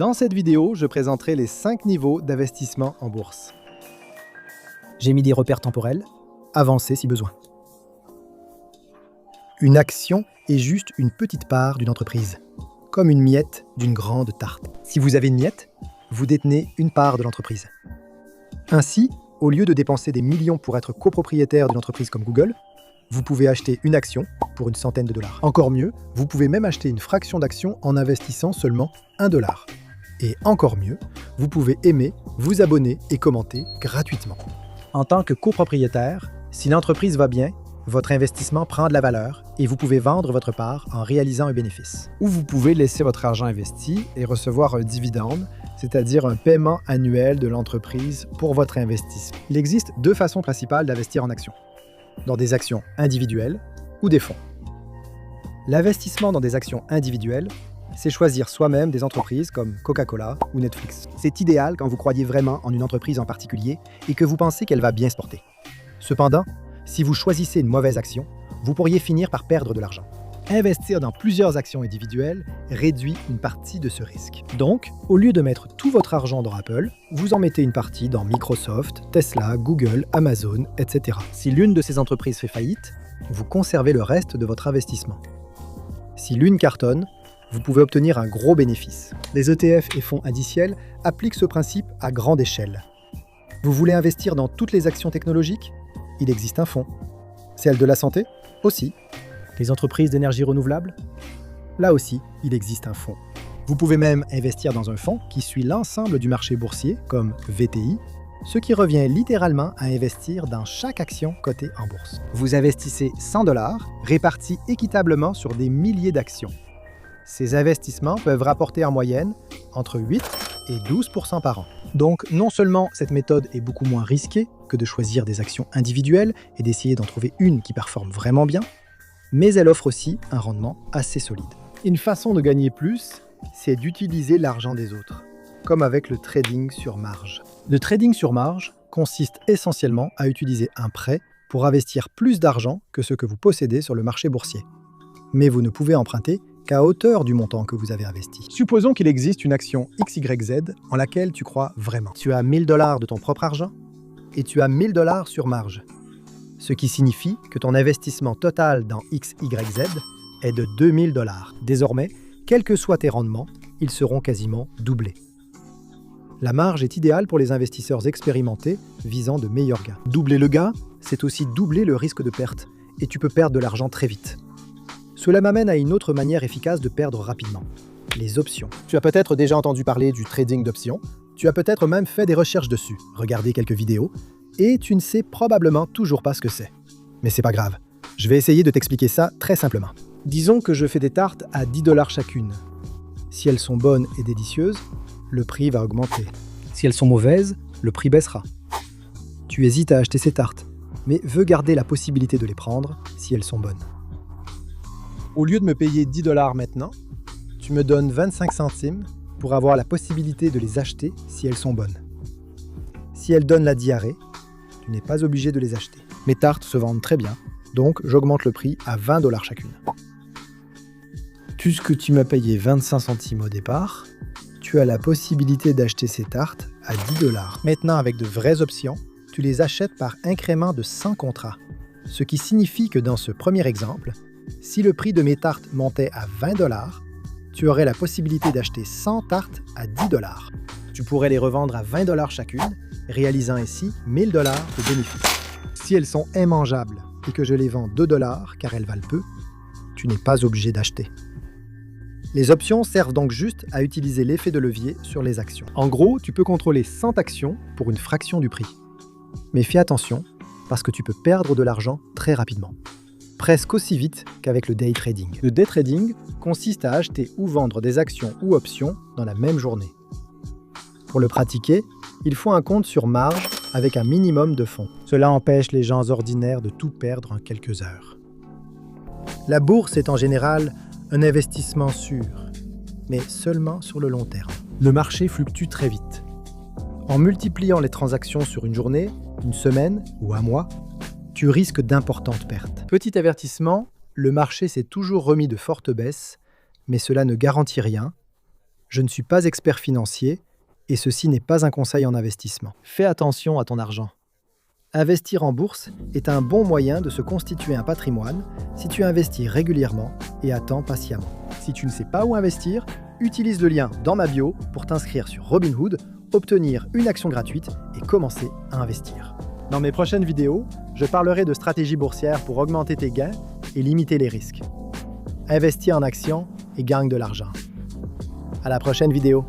Dans cette vidéo, je présenterai les 5 niveaux d'investissement en bourse. J'ai mis des repères temporels, avancez si besoin. Une action est juste une petite part d'une entreprise, comme une miette d'une grande tarte. Si vous avez une miette, vous détenez une part de l'entreprise. Ainsi, au lieu de dépenser des millions pour être copropriétaire d'une entreprise comme Google, vous pouvez acheter une action pour une centaine de dollars. Encore mieux, vous pouvez même acheter une fraction d'action en investissant seulement $1. Et encore mieux, vous pouvez aimer, vous abonner et commenter gratuitement. En tant que copropriétaire, si l'entreprise va bien, votre investissement prend de la valeur et vous pouvez vendre votre part en réalisant un bénéfice. Ou vous pouvez laisser votre argent investi et recevoir un dividende, c'est-à-dire un paiement annuel de l'entreprise pour votre investissement. Il existe 2 façons principales d'investir en actions. Dans des actions individuelles ou des fonds. L'investissement dans des actions individuelles, c'est choisir soi-même des entreprises comme Coca-Cola ou Netflix. C'est idéal quand vous croyez vraiment en une entreprise en particulier et que vous pensez qu'elle va bien se porter. Cependant, si vous choisissez une mauvaise action, vous pourriez finir par perdre de l'argent. Investir dans plusieurs actions individuelles réduit une partie de ce risque. Donc, au lieu de mettre tout votre argent dans Apple, vous en mettez une partie dans Microsoft, Tesla, Google, Amazon, etc. Si l'une de ces entreprises fait faillite, vous conservez le reste de votre investissement. Si l'une cartonne, vous pouvez obtenir un gros bénéfice. Les ETF et fonds indiciels appliquent ce principe à grande échelle. Vous voulez investir dans toutes les actions technologiques ? Il existe un fonds. Celle de la santé ? Aussi. Les entreprises d'énergie renouvelable? Là aussi, il existe un fonds. Vous pouvez même investir dans un fonds qui suit l'ensemble du marché boursier, comme VTI, ce qui revient littéralement à investir dans chaque action cotée en bourse. Vous investissez $100 répartis équitablement sur des milliers d'actions. Ces investissements peuvent rapporter en moyenne entre 8 et 12% par an. Donc, non seulement cette méthode est beaucoup moins risquée que de choisir des actions individuelles et d'essayer d'en trouver une qui performe vraiment bien, mais elle offre aussi un rendement assez solide. Une façon de gagner plus, c'est d'utiliser l'argent des autres, comme avec le trading sur marge. Le trading sur marge consiste essentiellement à utiliser un prêt pour investir plus d'argent que ce que vous possédez sur le marché boursier. Mais vous ne pouvez emprunter qu'à hauteur du montant que vous avez investi. Supposons qu'il existe une action XYZ en laquelle tu crois vraiment. Tu as $1000 de ton propre argent et tu as $1000 sur marge. Ce qui signifie que ton investissement total dans XYZ est de $2000. Désormais, quels que soient tes rendements, ils seront quasiment doublés. La marge est idéale pour les investisseurs expérimentés visant de meilleurs gains. Doubler le gain, c'est aussi doubler le risque de perte, et tu peux perdre de l'argent très vite. Cela m'amène à une autre manière efficace de perdre rapidement, les options. Tu as peut-être déjà entendu parler du trading d'options, tu as peut-être même fait des recherches dessus, regardé quelques vidéos, et tu ne sais probablement toujours pas ce que c'est. Mais c'est pas grave, je vais essayer de t'expliquer ça très simplement. Disons que je fais des tartes à $10 chacune. Si elles sont bonnes et délicieuses, le prix va augmenter. Si elles sont mauvaises, le prix baissera. Tu hésites à acheter ces tartes, mais veux garder la possibilité de les prendre si elles sont bonnes. Au lieu de me payer $10 maintenant, tu me donnes 25 centimes pour avoir la possibilité de les acheter si elles sont bonnes. Si elles donnent la diarrhée, tu n'es pas obligé de les acheter. Mes tartes se vendent très bien, donc j'augmente le prix à $20 chacune. Puisque tu m'as payé 25 centimes au départ, tu as la possibilité d'acheter ces tartes à $10. Maintenant, avec de vraies options, tu les achètes par incrément de 100 contrats. Ce qui signifie que dans ce premier exemple, si le prix de mes tartes montait à $20, tu aurais la possibilité d'acheter 100 tartes à $10. Tu pourrais les revendre à $20 chacune, réalisant ainsi $1000 de bénéfices. Si elles sont immangeables et que je les vends $2 car elles valent peu, tu n'es pas obligé d'acheter. Les options servent donc juste à utiliser l'effet de levier sur les actions. En gros, tu peux contrôler 100 actions pour une fraction du prix. Mais fais attention, parce que tu peux perdre de l'argent très rapidement. Presque aussi vite qu'avec le day trading. Le day trading consiste à acheter ou vendre des actions ou options dans la même journée. Pour le pratiquer, il faut un compte sur marge avec un minimum de fonds. Cela empêche les gens ordinaires de tout perdre en quelques heures. La bourse est en général un investissement sûr, mais seulement sur le long terme. Le marché fluctue très vite. En multipliant les transactions sur une journée, une semaine ou un mois, tu risques d'importantes pertes. Petit avertissement, le marché s'est toujours remis de fortes baisses, mais cela ne garantit rien, Je ne suis pas expert financier et ceci n'est pas un conseil en investissement. Fais attention à ton argent. Investir en bourse est un bon moyen de se constituer un patrimoine si tu investis régulièrement et attends patiemment. Si tu ne sais pas où investir, utilise le lien dans ma bio pour t'inscrire sur Robinhood, obtenir une action gratuite et commencer à investir. Dans mes prochaines vidéos, je parlerai de stratégies boursières pour augmenter tes gains et limiter les risques. Investis en actions et gagne de l'argent. À la prochaine vidéo.